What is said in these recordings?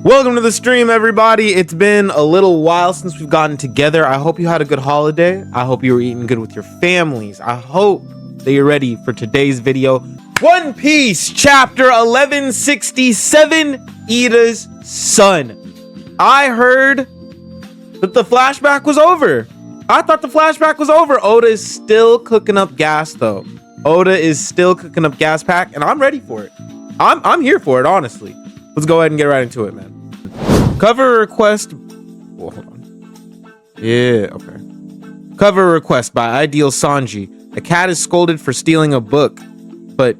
Welcome to the stream, everybody. It's been a little while since we've gotten together. I hope you had a good holiday. I hope you were eating good with your families. I hope that you're ready for today's video. One Piece chapter 1167, Ida's son. I heard that the flashback was over. I thought the flashback was over. Oda is still cooking up gas though. Oda is still cooking up gas pack and I'm ready for it. I'm here for it, honestly. Let's go ahead and get right into it, man. Cover request. Oh, hold on. Yeah, okay. Cover request by Ideal Sanji. A cat is scolded for stealing a book, but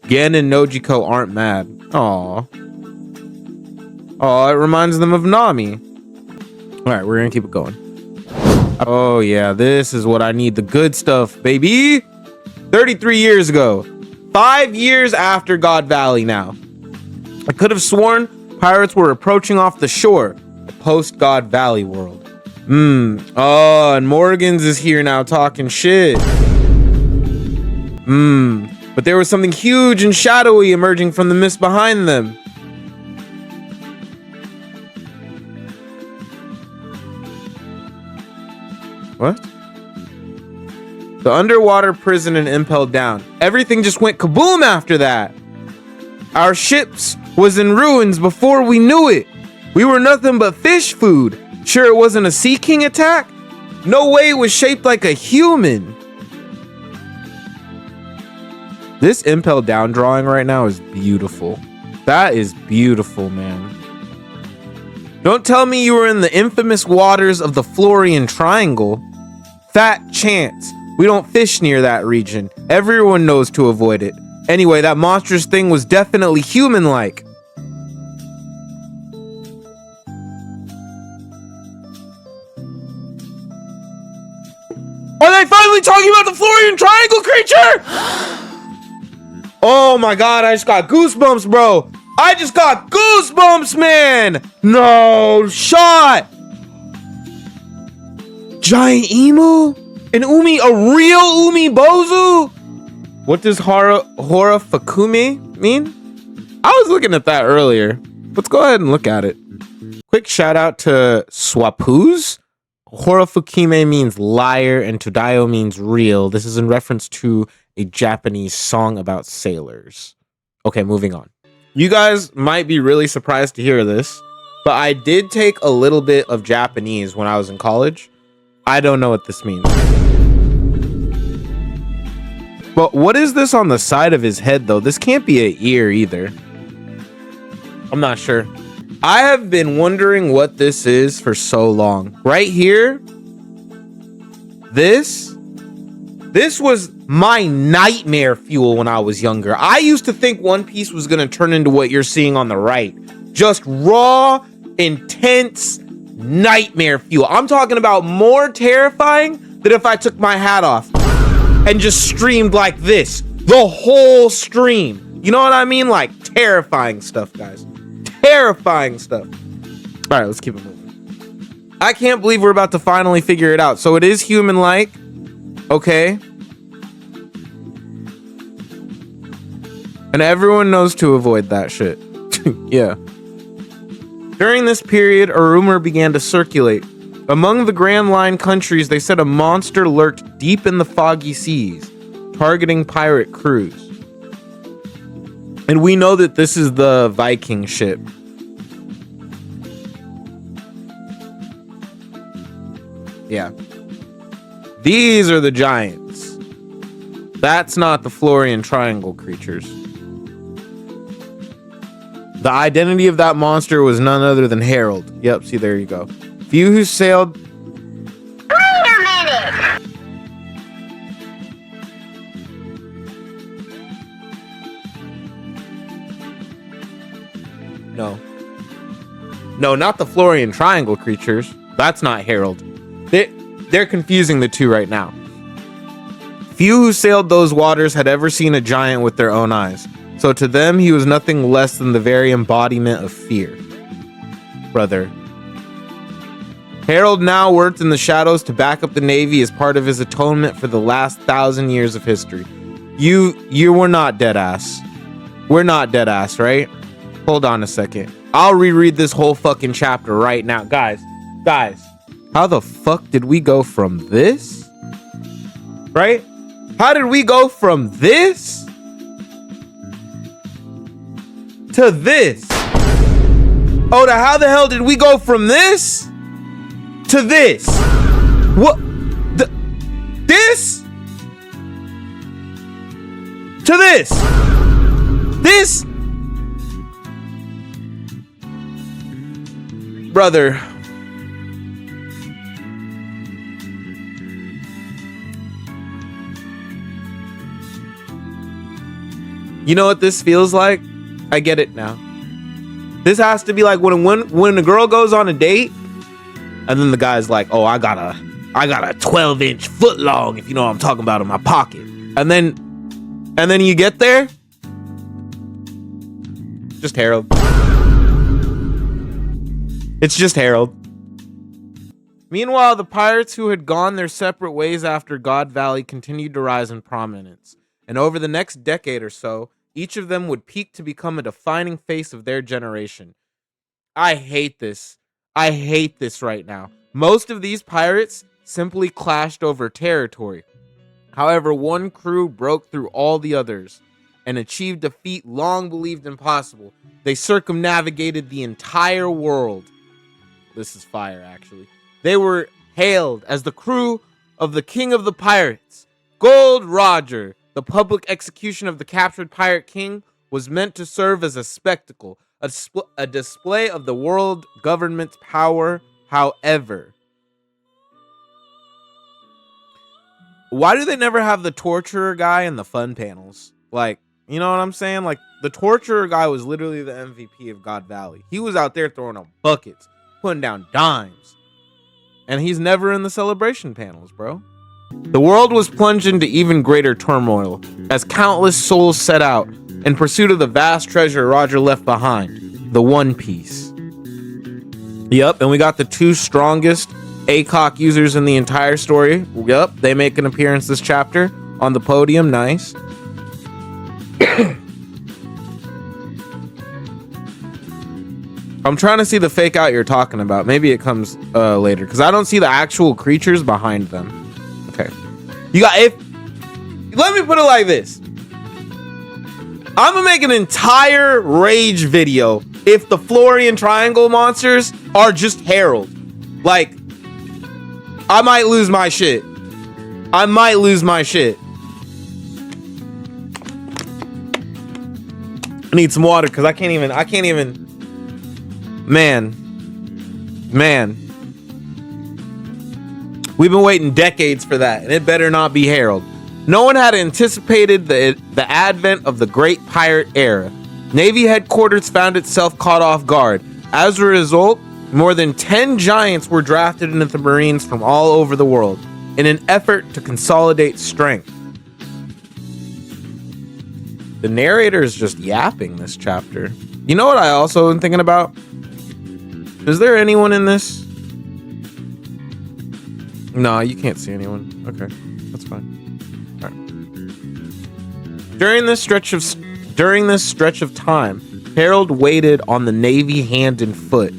Gen and Nojiko aren't mad. Aww. Aw, it reminds them of Nami. Alright, we're gonna keep it going. Oh yeah, this is what I need. The good stuff, baby. 33 years ago. 5 years after God Valley now. I could have sworn pirates were approaching off the shore, the post-God Valley world. Oh, and Morgan's is here now talking shit. But there was something huge and shadowy emerging from the mist behind them. What? The underwater prison and impelled down. Everything just went kaboom after that. Our ships was in ruins before we knew it. We were nothing but fish food. Sure it wasn't a Sea King attack? No way it was shaped like a human. This impelled down drawing right now is beautiful. That is beautiful, man. Don't tell me you were in the infamous waters of the Florian Triangle. Fat chance. We don't fish near that region. Everyone knows to avoid it. Anyway, that monstrous thing was definitely human-like. Are they finally talking about the Florian Triangle creature? Oh my god, I just got goosebumps, bro. I just got goosebumps, man. No shot. Giant emu? An a real Bozu? What does Hora Fakume mean? I was looking at that earlier. Let's go ahead and look at it. Quick shout out to Swapuz. Hora Fakume means liar and Todayo means real. This is in reference to a Japanese song about sailors. Okay, moving on. You guys might be really surprised to hear this, but I did take a little bit of Japanese when I was in college. I don't know what this means. But what is this on the side of his head, though? This can't be an ear either. I'm not sure. I have been wondering what this is for so long. Right here, this was my nightmare fuel when I was younger. I used to think One Piece was going to turn into what you're seeing on the right. Just raw, intense nightmare fuel. I'm talking about more terrifying than if I took my hat off and just streamed like this. The whole stream. You know what I mean? Like terrifying stuff, guys. Terrifying stuff. All right, let's keep it moving. I can't believe we're about to finally figure it out. So it is human-like. Okay. And everyone knows to avoid that shit. Yeah. During this period, a rumor began to circulate. Among the Grand Line countries, they said a monster lurked deep in the foggy seas, targeting pirate crews. And we know that this is the Viking ship. Yeah. These are the giants. That's not the Florian Triangle creatures. The identity of that monster was none other than Harold. Yep, see, there you go. Few who sailed... Wait a minute! No. No, not the Florian Triangle creatures. That's not Harold. They're confusing the two right now. Few who sailed those waters had ever seen a giant with their own eyes. So to them, he was nothing less than the very embodiment of fear. Brother. Harold now worked in the shadows to back up the Navy as part of his atonement for the last 1,000 years of history. You were not dead ass. We're not dead ass, right? Hold on a second. I'll reread this whole fucking chapter right now. Guys, how the fuck did we go from this? Right? How did we go from this to this? Oh, how the hell did we go from this to this? What? This to this? This? Brother. You know what this feels like? I get it now. This has to be like when a girl goes on a date and then the guy's like, oh, I got a 12-inch foot long, if you know what I'm talking about, in my pocket. And then you get there. Just Harold. It's just Harold. Meanwhile, the pirates who had gone their separate ways after God Valley continued to rise in prominence. And over the next decade or so, each of them would peak to become a defining face of their generation. I hate this. I hate this right now. Most of these pirates simply clashed over territory. However, one crew broke through all the others and achieved a feat long believed impossible. They circumnavigated the entire world. This is fire, actually. They were hailed as the crew of the King of the Pirates, Gold Roger. The public execution of the captured pirate king was meant to serve as a spectacle, a display of the world government's power. However, why do they never have the torturer guy in the fun panels? Like, you know what I'm saying? Like, the torturer guy was literally the MVP of God Valley. He was out there throwing up buckets, putting down dimes. And he's never in the celebration panels, bro. The world was plunged into even greater turmoil as countless souls set out in pursuit of the vast treasure Roger left behind, the One Piece. Yep, and we got the two strongest ACOG users in the entire story. Yep, they make an appearance this chapter on the podium. Nice. I'm trying to see the fake out you're talking about. Maybe it comes later because I don't see the actual creatures behind them. Okay, let me put it like this. I'm gonna make an entire rage video if the Florian Triangle monsters are just Harold. Like, I might lose my shit. I need some water because I can't even. Man. We've been waiting decades for that, and it better not be Harold. No one had anticipated the advent of the Great Pirate Era. Navy headquarters found itself caught off guard. As a result, more than 10 giants were drafted into the Marines from all over the world in an effort to consolidate strength. The narrator is just yapping this chapter. You know what I also am thinking about? Is there anyone in this? No, you can't see anyone. Okay, that's fine. All right. During this stretch of time, Harold waited on the Navy hand and foot.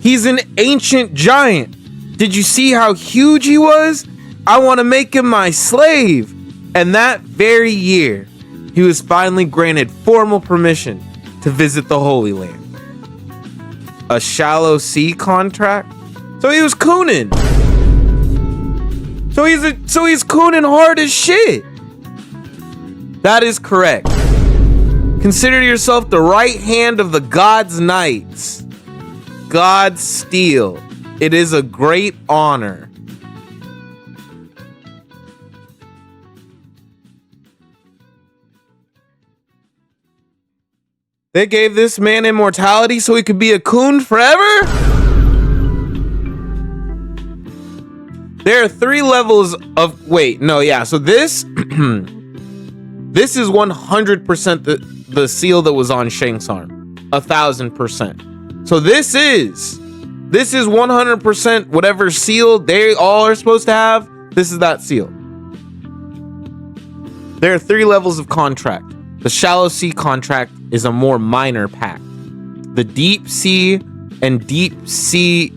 He's an ancient giant. Did you see how huge he was? I want to make him my slave. And that very year, he was finally granted formal permission to visit the Holy Land. A shallow sea contract? So he was cooning. So he's cooning hard as shit. That is correct. Consider yourself the right hand of the God's Knights. God's Steel. It is a great honor. They gave this man immortality so he could be a coon forever? There are 3 levels of... So this... this is 100% the seal that was on Shanks' arm. 1000%. So this is 100% whatever seal they all are supposed to have. This is that seal. There are 3 levels of contract. The shallow sea contract is a more minor pact. The deep sea and deep sea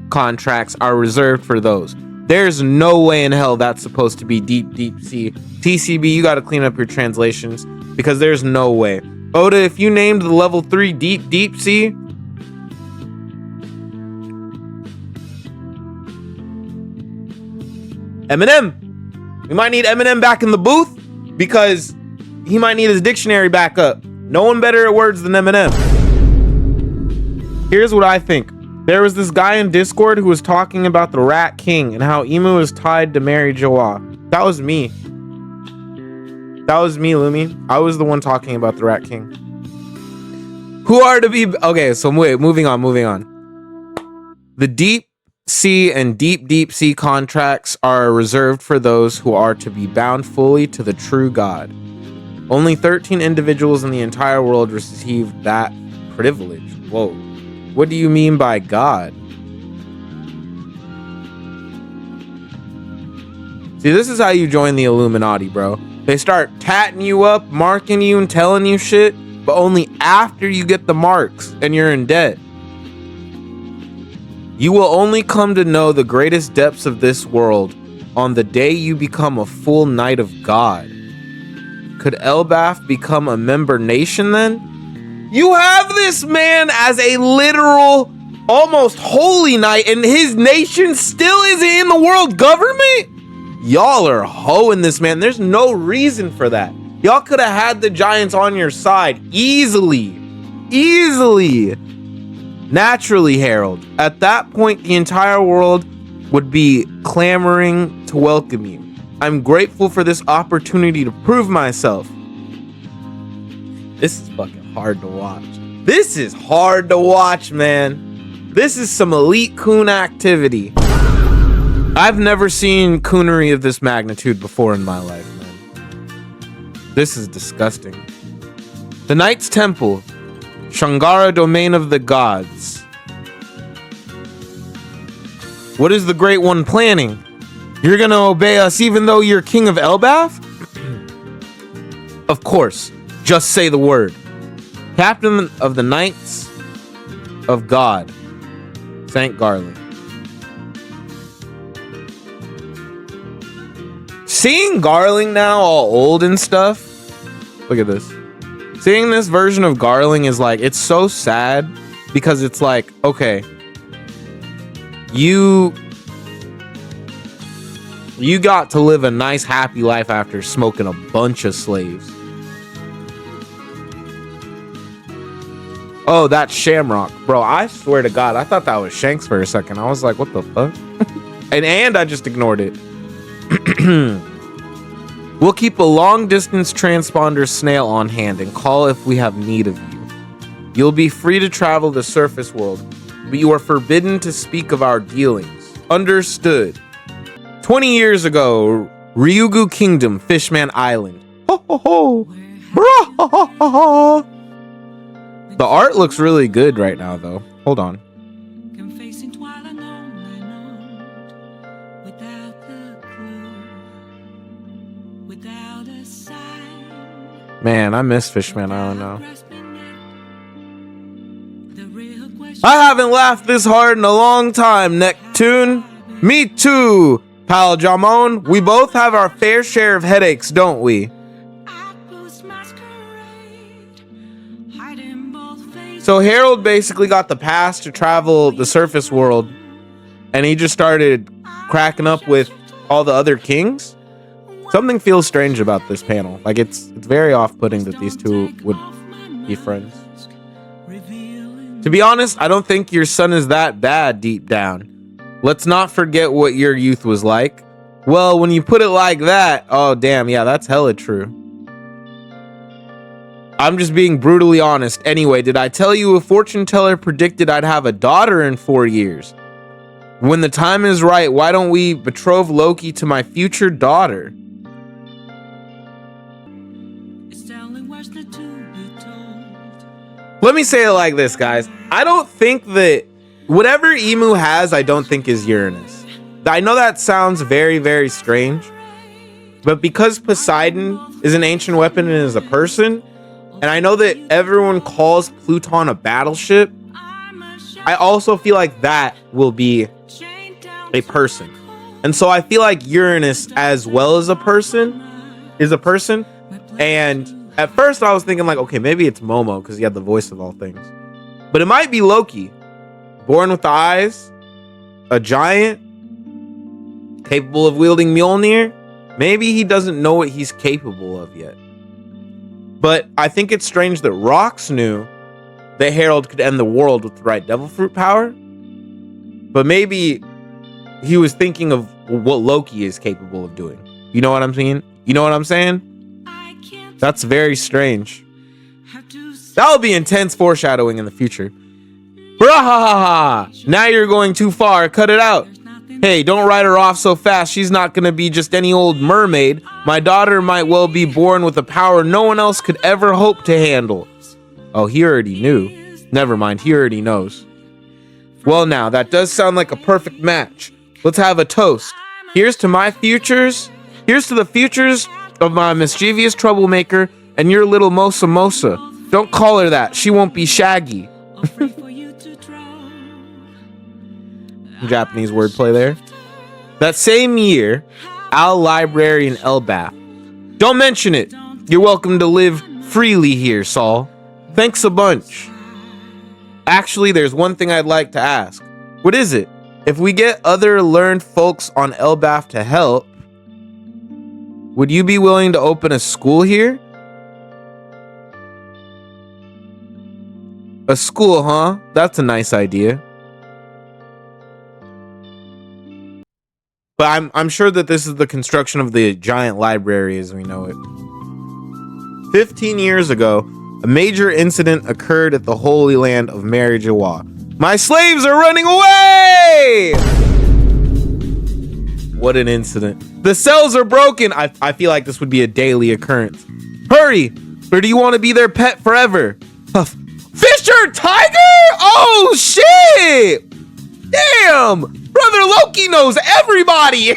contracts are reserved for those. There's no way in hell that's supposed to be deep sea. TCB, you got to clean up your translations because there's no way. Oda, if you named the level 3 deep sea, Eminem, we might need Eminem back in the booth because he might need his dictionary back up. No one better at words than Eminem. Here's what I think. There was this guy in Discord who was talking about the Rat King and how Emu is tied to Mary Joa. That was me. That was me, Lumi. I was the one talking about the Rat King. Who are to be... Okay, so wait, moving on. The deep sea and deep sea contracts are reserved for those who are to be bound fully to the true God. Only 13 individuals in the entire world receive that privilege. Whoa. What do you mean by God? See, this is how you join the Illuminati, bro. They start tatting you up, marking you, and telling you shit, but only after you get the marks and you're in debt. You will only come to know the greatest depths of this world on the day you become a full knight of God. Could Elbaf become a member nation then? You have this man as a literal, almost holy knight, and his nation still isn't in the world government? Y'all are hoeing this man. There's no reason for that. Y'all could have had the giants on your side easily. Naturally, Harold. At that point, the entire world would be clamoring to welcome you. I'm grateful for this opportunity to prove myself. This is fucking hard to watch. This is hard to watch, man. This is some elite coon activity. I've never seen coonery of this magnitude before in my life, man. This is disgusting. The Knight's Temple. Shangara, domain of the gods. What is the Great One planning? You're gonna obey us even though you're king of Elbaf? Of course. Just say the word. Captain of the Knights of God. St. Garland. Seeing Garling now all old and stuff. Look at this. Seeing this version of Garling is like, it's so sad because it's like, okay, you got to live a nice, happy life after smoking a bunch of slaves. Oh, that's Shamrock. Bro, I swear to God, I thought that was Shanks for a second. I was like, what the fuck? and I just ignored it. We'll keep a long-distance transponder snail on hand and call if we have need of you. You'll be free to travel the surface world, but you are forbidden to speak of our dealings. Understood. 20 years ago, Ryugu Kingdom, Fishman Island. Ho ho ho! Bro, ho, ho, ho, ho. The art looks really good right now, though. Hold on. Man, I miss Fishman Island now. I haven't laughed this hard in a long time, Neptune. Me too, pal Jamon. We both have our fair share of headaches, don't we? So Harold basically got the pass to travel the surface world, and he just started cracking up with all the other kings. Something feels strange about this panel. Like it's very off-putting that these two would be friends. To be honest, I don't think your son is that bad deep down. Let's not forget what your youth was like. Well, when you put it like that, oh damn, yeah, that's hella true. I'm just being brutally honest. Anyway, did I tell you a fortune teller predicted I'd have a daughter in 4 years? When the time is right, why don't we betroth Loki to my future daughter? Let me say it like this, guys. I don't think that whatever Emu has, I don't think is Uranus. I know that sounds very, very strange, But because Poseidon is an ancient weapon and is a person, and I know that everyone calls Pluton a battleship, I also feel like that will be a person. And so I feel like Uranus as well as a person is a person. And at first I was thinking like, okay, maybe it's Momo because he had the voice of all things. But it might be Loki, born with the eyes, a giant, capable of wielding Mjolnir. Maybe he doesn't know what he's capable of yet. But I think it's strange that Rox knew that Herald could end the world with the right devil fruit power. But maybe he was thinking of what Loki is capable of doing. You know what I'm saying? You know what I'm saying? That's very strange. That'll be intense foreshadowing in the future. Brahahaha! Now you're going too far. Cut it out. Hey, don't write her off so fast. She's not gonna be just any old mermaid. My daughter might well be born with a power no one else could ever hope to handle. Oh, he already knew. Never mind, he already knows. Well now, that does sound like a perfect match. Let's have a toast. Here's to my futures. Here's to the futures of my mischievous troublemaker and your little Mosa Mosa. Don't call her that. She won't be Shaggy. Japanese wordplay there. That same year, Al Library in Elbath. Don't mention it. You're welcome to live freely here, Saul. Thanks a bunch. Actually, there's one thing I'd like to ask. What is it? If we get other learned folks on Elbath to help, would you be willing to open a school here? A school, huh? That's a nice idea. But I'm sure that this is the construction of the giant library as we know it. 15 years ago, a major incident occurred at the Holy Land of Marijawa. My slaves are running away! What an incident. The cells are broken. I feel like this would be a daily occurrence. Hurry! Or do you want to be their pet forever? Huff. Fisher Tiger? Oh, shit! Damn! Brother Loki knows everybody!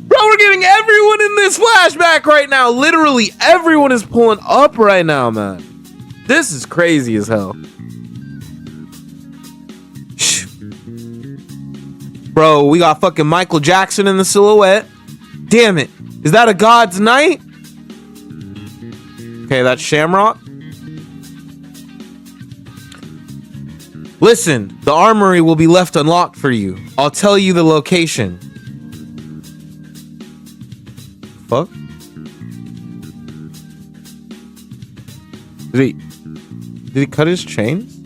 Bro, we're getting everyone in this flashback right now. Literally everyone is pulling up right now, man. This is crazy as hell. Shh. Bro, we got fucking Michael Jackson in the silhouette. Damn it. Is that a God's night? Okay, that's Shamrock. Listen, the armory will be left unlocked for you. I'll tell you the location. Fuck? Did he cut his chains?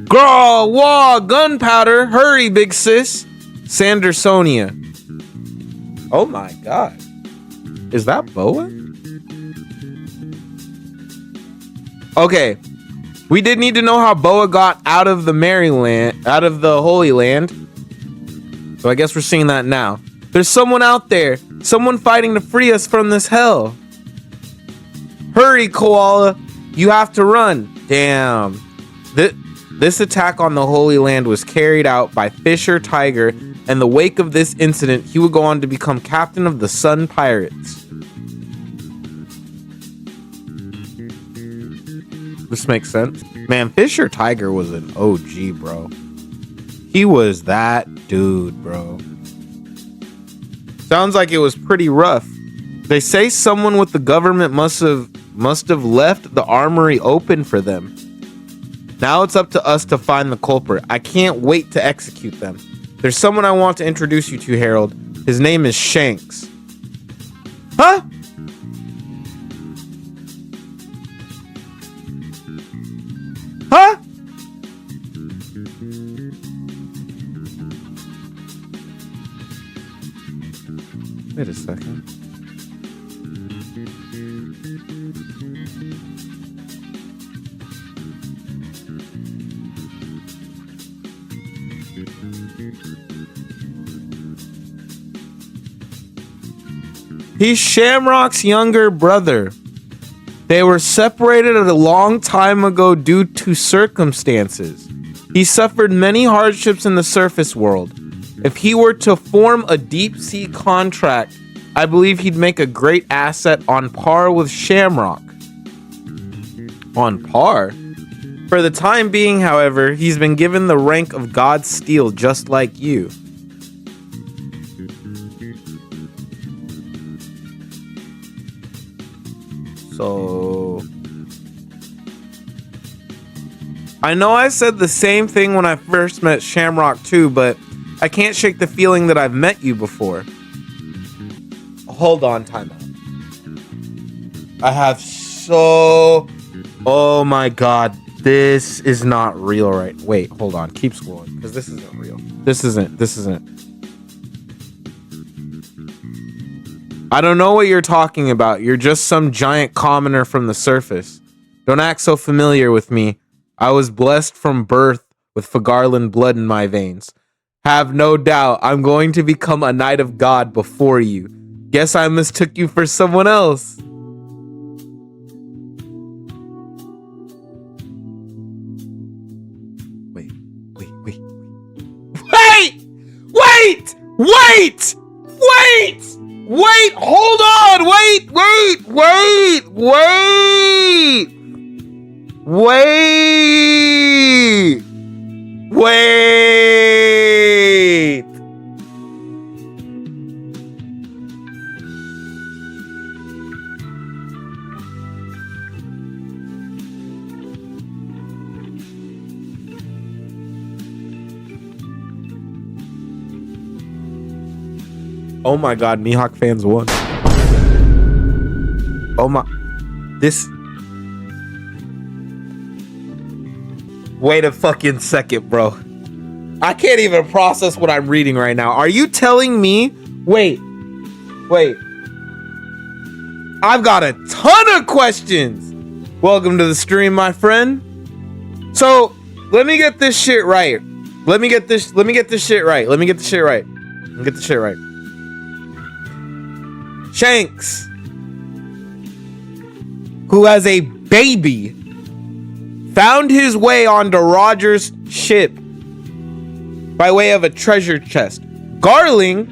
Girl, wah, gunpowder. Hurry, big sis. Sandersonia. Oh my god. Is that Boa? Okay, we did need to know how Boa got out of the Holy Land. So I guess we're seeing that now. There's someone out there, someone fighting to free us from this hell. Hurry, Koala, you have to run. Damn. This attack on the Holy Land was carried out by Fisher Tiger. In the wake of this incident, he would go on to become captain of the Sun Pirates. This makes sense. Man, Fisher Tiger was an OG, bro. He was that dude, bro. Sounds like it was pretty rough. They say someone with the government must have left the armory open for them. Now it's up to us to find the culprit. I can't wait to execute them. There's someone I want to introduce you to, Harold. His name is Shanks. Huh? Huh? Wait a second. He's Shamrock's younger brother. They were separated a long time ago due to circumstances. He suffered many hardships in the surface world. If he were to form a deep sea contract, I believe he'd make a great asset on par with Shamrock. On par? For the time being, however, he's been given the rank of God's Steel, just like you. So... I know I said the same thing when I first met Shamrock too, but I can't shake the feeling that I've met you before. Hold on, time out. I have so... Oh my god, this is not real right... Wait, hold on, keep scrolling, because this isn't real. This isn't. I don't know what you're talking about. You're just some giant commoner from the surface. Don't act so familiar with me. I was blessed from birth with Fagarland blood in my veins. Have no doubt I'm going to become a knight of God before you. Guess I mistook you for someone else. Wait, hold on. Wait. Oh my god, Mihawk fans won. Oh my... This... Wait a fucking second, bro. I can't even process what I'm reading right now. Are you telling me... Wait. I've got a ton of questions. Welcome to the stream, my friend. So, let me get this shit right. Let me get this shit right. Shanks, who has a baby, found his way onto Roger's ship by way of a treasure chest. Garling,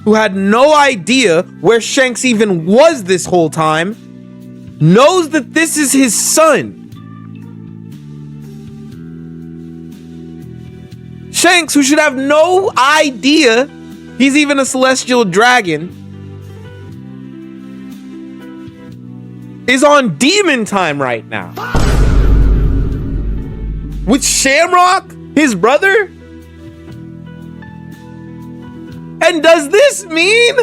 who had no idea where Shanks even was this whole time, knows that this is his son. Shanks, who should have no idea he's even a celestial dragon, is on demon time right now. With Shamrock, his brother? And does this mean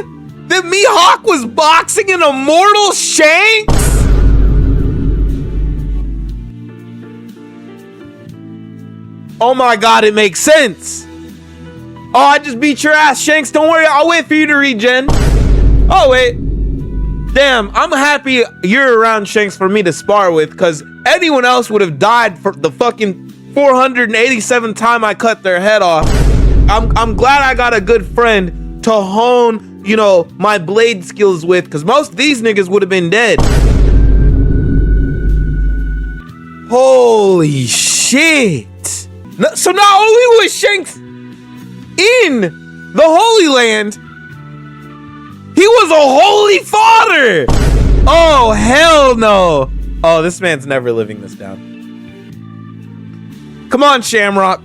that Mihawk was boxing an immortal Shanks? Oh my god, it makes sense. Oh, I just beat your ass, Shanks. Don't worry, I'll wait for you to regen. Oh, wait. Damn, I'm happy you're around, Shanks, for me to spar with, because anyone else would have died for the fucking 487th time I cut their head off. I'm glad I got a good friend to hone, you know, my blade skills with, because most of these niggas would have been dead. Holy shit. So not only was Shanks in the Holy Land, he was a holy father. Oh, hell no. Oh, this man's never living this down. Come on, Shamrock.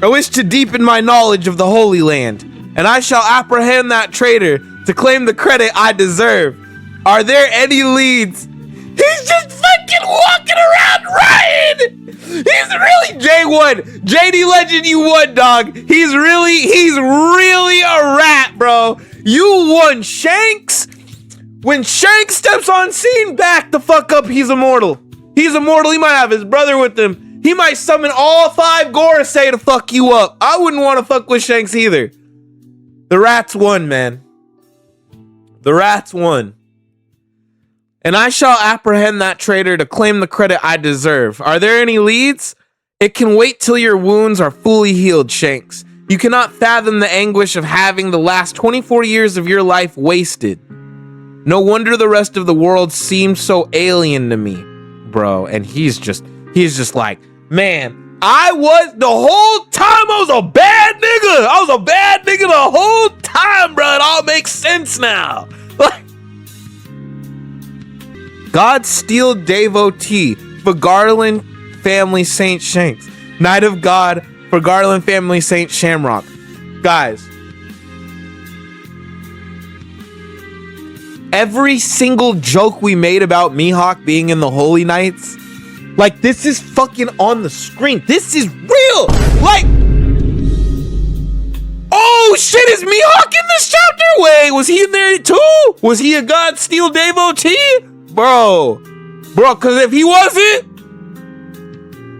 I wish to deepen my knowledge of the Holy Land, and I shall apprehend that traitor to claim the credit I deserve. Are there any leads? He's just fucking walking around Ryan! He's really J1. JD Legend, you won, dog. He's really a rat, bro. You won, Shanks. When Shanks steps on scene, back the fuck up. He's immortal. He's immortal. He might have his brother with him. He might summon all 5 Gorosei to fuck you up. I wouldn't want to fuck with Shanks either. The rats won, man. The rats won. And I shall apprehend that traitor to claim the credit I deserve. Are there any leads? It can wait till your wounds are fully healed, Shanks. You cannot fathom the anguish of having the last 24 years of your life wasted. No wonder the rest of the world seemed so alien to me. bro, and he's just like, man, the whole time I was a bad nigga. I was a bad nigga the whole time, bro. It all makes sense now. Like, God Steel devotee for Garland family Saint Shanks. Knight of God for Garland family Saint Shamrock. Guys, every single joke we made about Mihawk being in the Holy Knights, like, this is fucking on the screen. This is real. Like, oh shit, is Mihawk in this chapter? Wait, was he in there too? Was he a God Steel devotee? Bro, because if he wasn't,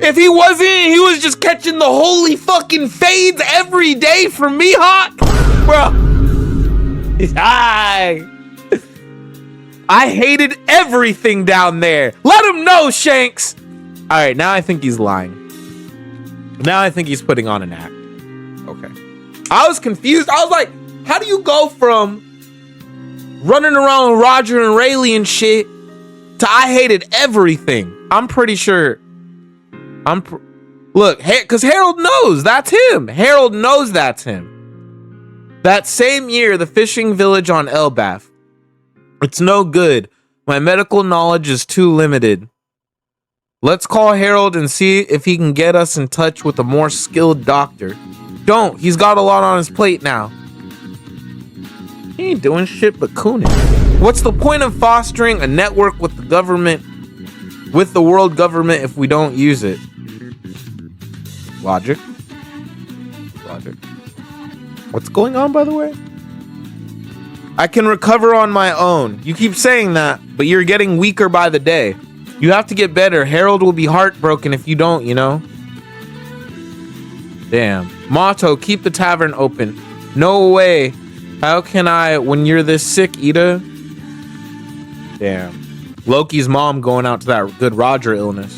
he was just catching the holy fucking fades every day from Mihawk. Bro, I hated everything down there. Let him know, Shanks. All right, now I think he's lying. Now I think he's putting on an act. Okay. I was confused. I was like, how do you go from running around with Roger and Rayleigh and shit to I hated everything? I'm pretty sure. Look, because Harold knows that's him. Harold knows that's him. That same year, the fishing village on Elbaf. It's no good. My medical knowledge is too limited. Let's call Harold and see if he can get us in touch with a more skilled doctor. Don't. He's got a lot on his plate now. He ain't doing shit but cooning. What's the point of fostering a network with the government, with the world government, if we don't use it? Logic. What's going on, by the way? I can recover on my own. You keep saying that, but you're getting weaker by the day. You have to get better. Harold will be heartbroken if you don't, you know? Damn. Motto, keep the tavern open. No way. How can I when you're this sick, Ida? Damn. Loki's mom going out to that good Roger illness.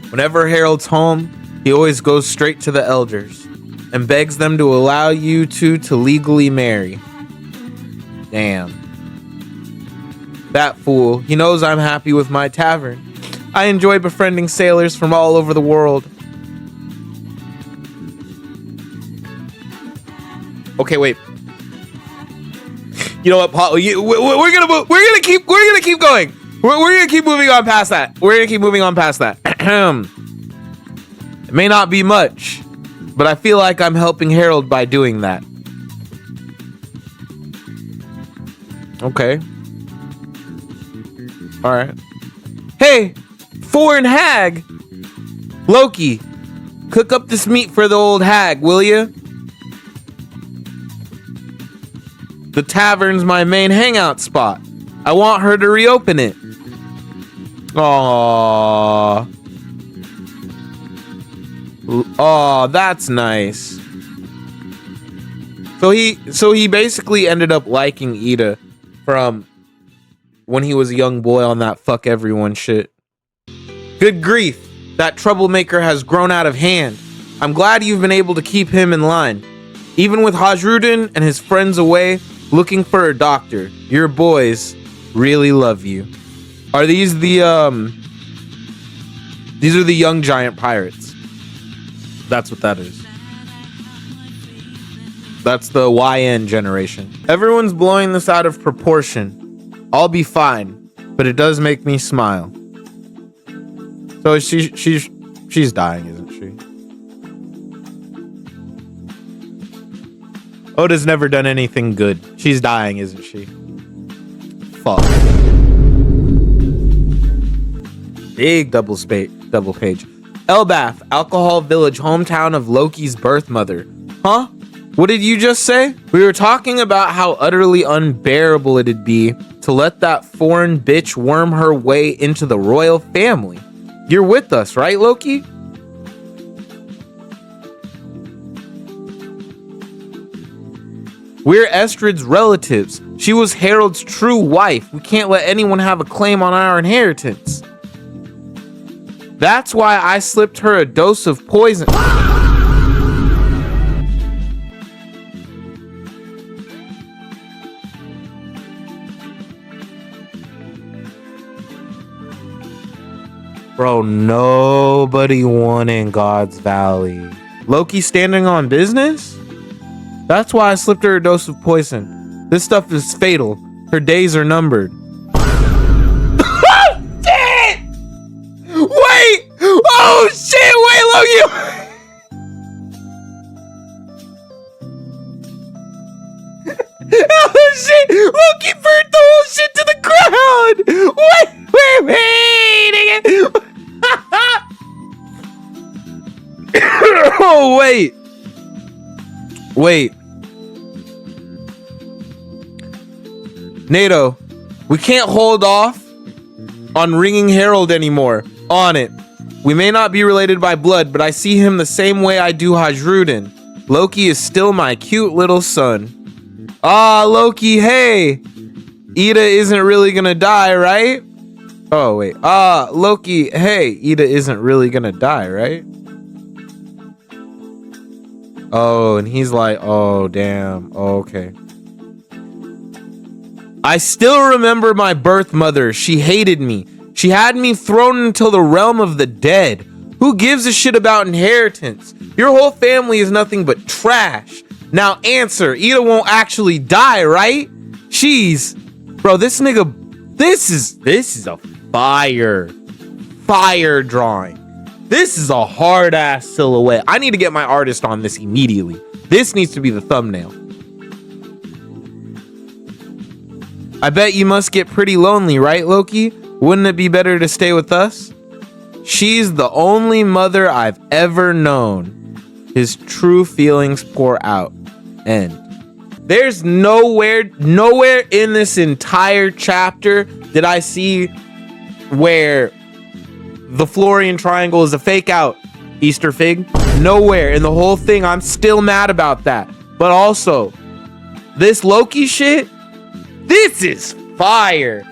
Whenever Harold's home, he always goes straight to the elders and begs them to allow you two to legally marry. Damn. That fool. He knows I'm happy with my tavern. I enjoy befriending sailors from all over the world. Okay, wait. You know what, Paul? We're gonna keep going. We're gonna keep moving on past that. It may not be much, but I feel like I'm helping Harold by doing that. Okay. All right. Hey, foreign hag. Loki, cook up this meat for the old hag, will you? The tavern's my main hangout spot. I want her to reopen it. Aww. Aw, that's nice. So he basically ended up liking Ida from when he was a young boy on that fuck everyone shit. Good grief, that troublemaker has grown out of hand. I'm glad you've been able to keep him in line. Even with Hajrudin and his friends away looking for a doctor, your boys really love you. Are these the these are the young giant pirates. That's what that is. That's the YN generation. Everyone's blowing this out of proportion. I'll be fine, but it does make me smile. So she's dying, isn't she? Oda's never done anything good. She's dying, isn't she? Fuck. Big double page. Elbaf, alcohol village, hometown of Loki's birth mother. Huh? What did you just say? We were talking about how utterly unbearable it'd be to let that foreign bitch worm her way into the royal family. You're with us, right, Loki? We're Estrid's relatives. She was Harold's true wife. We can't let anyone have a claim on our inheritance. That's why I slipped her a dose of poison. Bro, nobody won in God's Valley. Loki standing on business? That's why I slipped her a dose of poison. This stuff is fatal. Her days are numbered. Oh, shit! Wait! Oh, shit! Wait, Loki! Oh, shit! Loki burnt the whole shit to the ground! Wait! Oh, wait. Wait. NATO, we can't hold off on ringing Harold anymore. On it. We may not be related by blood, but I see him the same way I do Hajrudin. Loki is still my cute little son. Ah, Loki, hey. Ida isn't really gonna die, right? Oh, wait. Ah, Loki, hey. Ida isn't really gonna die, right? Oh, and he's like, oh, damn. Oh, okay. I still remember my birth mother. She hated me. She had me thrown into the realm of the dead. Who gives a shit about inheritance? Your whole family is nothing but trash. Now answer. Ida won't actually die, right? She's... Bro, this nigga... This is a fire drawing. This is a hard ass silhouette. I need to get my artist on this immediately. This needs to be the thumbnail. I bet you must get pretty lonely, right, Loki? Wouldn't it be better to stay with us? She's the only mother I've ever known. His true feelings pour out. End. There's nowhere in this entire chapter did I see where the Florian Triangle is a fake out Easter fig. Nowhere in the whole thing. I'm still mad about that. But also, this Loki shit, this is fire.